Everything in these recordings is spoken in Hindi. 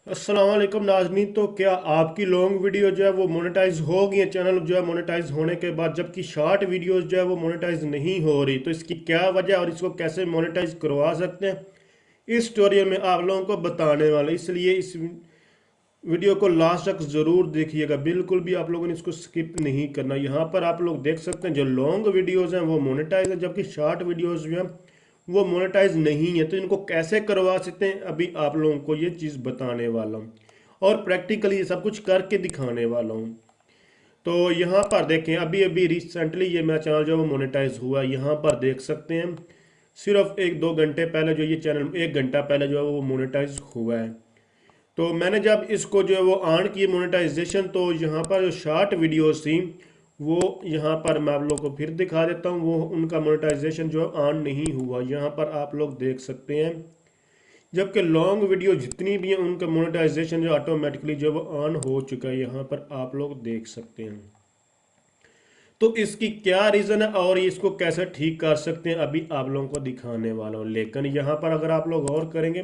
अस्सलाम वालेकुम नाज़रीन। तो क्या आपकी लॉन्ग वीडियो जो है वो मोनेटाइज हो गई है, चैनल जो है मोनेटाइज होने के बाद, जबकि शॉर्ट वीडियोस जो है वो मोनेटाइज नहीं हो रही? तो इसकी क्या वजह और इसको कैसे मोनेटाइज करवा सकते हैं, इस ट्यूटोरियल में आप लोगों को बताने वाले। इसलिए इस वीडियो को लास्ट तक ज़रूर देखिएगा, बिल्कुल भी आप लोगों ने इसको स्किप नहीं करना। यहाँ पर आप लोग देख सकते हैं जो लॉन्ग वीडियोज़ हैं वो मोनेटाइज है, जबकि शॉर्ट वीडियोज़ जो हैं वो मोनेटाइज नहीं है। तो इनको कैसे करवा सकते हैं, अभी आप लोगों को ये चीज़ बताने वाला हूँ और प्रैक्टिकली ये सब कुछ करके दिखाने वाला हूँ। तो यहाँ पर देखें, अभी अभी रिसेंटली ये मेरा चैनल जो है वो मोनेटाइज हुआ है। यहाँ पर देख सकते हैं सिर्फ 1-2 घंटे पहले जो ये चैनल, 1 घंटा पहले जो है वो मोनेटाइज हुआ है। तो मैंने जब इसको जो है वो ऑन की मोनेटाइजेशन, तो यहाँ पर जो शॉर्ट वीडियोस थी वो यहाँ पर मैं आप लोगों को फिर दिखा देता हूँ, वो उनका मोनेटाइजेशन जो है ऑन नहीं हुआ। यहाँ पर आप लोग देख सकते हैं, जबकि लॉन्ग वीडियो जितनी भी हैं उनका मोनेटाइजेशन जो ऑटोमेटिकली जो है वो ऑन हो चुका है। यहाँ पर आप लोग देख सकते हैं। तो इसकी क्या रीज़न है और इसको कैसे ठीक कर सकते हैं, अभी आप लोगों को दिखाने वाला हूँ। लेकिन यहाँ पर अगर आप लोग गौर करेंगे,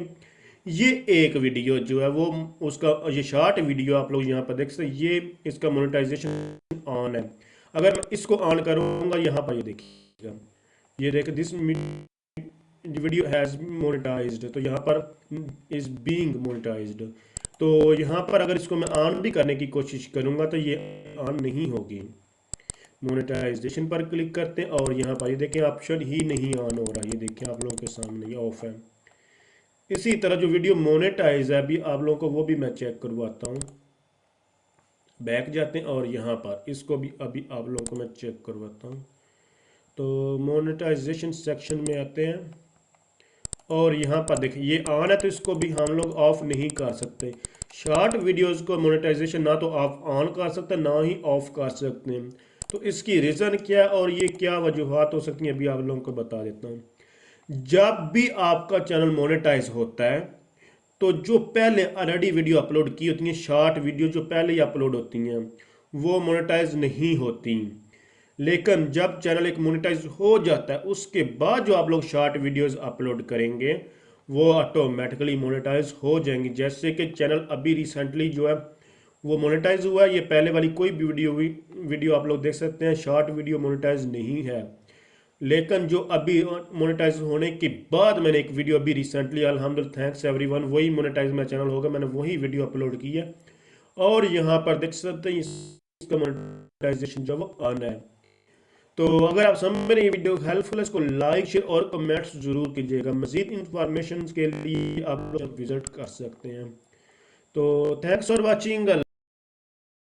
ये एक वीडियो जो है वो, उसका ये शॉर्ट वीडियो आप लोग यहाँ पर देख सकते हैं, ये इसका मोनेटाइजेशन ऑन है। अगर मैं इसको ऑन करूँगा, यहाँ पर ये देखिएगा, ये देख दिस वीडियो हैज़ मोनेटाइज्ड, तो यहाँ पर इज बीइंग मोनेटाइज्ड। तो यहाँ पर अगर इसको मैं ऑन भी करने की कोशिश करूँगा तो ये ऑन नहीं होगी। मोनेटाइजेशन पर क्लिक करते हैं और यहाँ पर ये देखें ऑप्शन ही नहीं ऑन हो रहा, ये देखें आप लोगों के सामने ये ऑफ है। इसी तरह जो वीडियो मोनेटाइज है, अभी आप लोगों को वो भी मैं चेक करवाता हूँ। बैक जाते हैं और यहाँ पर इसको भी अभी आप लोगों को मैं चेक करवाता हूँ। तो मोनेटाइजेशन सेक्शन में आते हैं और यहाँ पर देखिए ये ऑन है, तो इसको भी हम लोग ऑफ नहीं कर सकते। शॉर्ट वीडियोस को मोनेटाइजेशन ना तो आप ऑन कर सकते ना ही ऑफ कर सकते हैं। तो इसकी रीज़न क्या है और ये क्या वजूहत हो सकती हैं, अभी आप लोगों को बता देता हूँ। जब भी आपका चैनल मोनेटाइज होता है, तो जो पहले ऑलरेडी वीडियो अपलोड की होती हैं, शॉर्ट वीडियो जो पहले ही अपलोड होती हैं, वो मोनेटाइज नहीं होती। लेकिन जब चैनल एक मोनेटाइज हो जाता है, उसके बाद जो आप लोग शॉर्ट वीडियोस अपलोड करेंगे वो ऑटोमेटिकली मोनेटाइज हो जाएंगी। जैसे कि चैनल अभी रिसेंटली जो है वो मोनेटाइज हुआ है, ये पहले वाली कोई भी वीडियो आप लोग देख सकते हैं, शॉर्ट वीडियो मोनेटाइज नहीं है। लेकिन जो अभी मोनेटाइज होने के बाद मैंने एक वीडियो अभी रिसेंटली, अल्हम्दुलिल्लाह थैंक्स एवरीवन, वही मोनेटाइज मेरा चैनल होगा, मैंने वही वीडियो अपलोड की है और यहाँ पर देख सकते हैं इसका मोनेटाइजेशन जो वो आना है। तो अगर आप समझ में ये वीडियो हेल्पफुल है, इसको लाइक शेयर और कमेंट्स जरूर कीजिएगा। मजीद इंफॉर्मेशन के लिए आप लोग विजिट कर सकते हैं। तो थैंक्स फॉर वॉचिंग।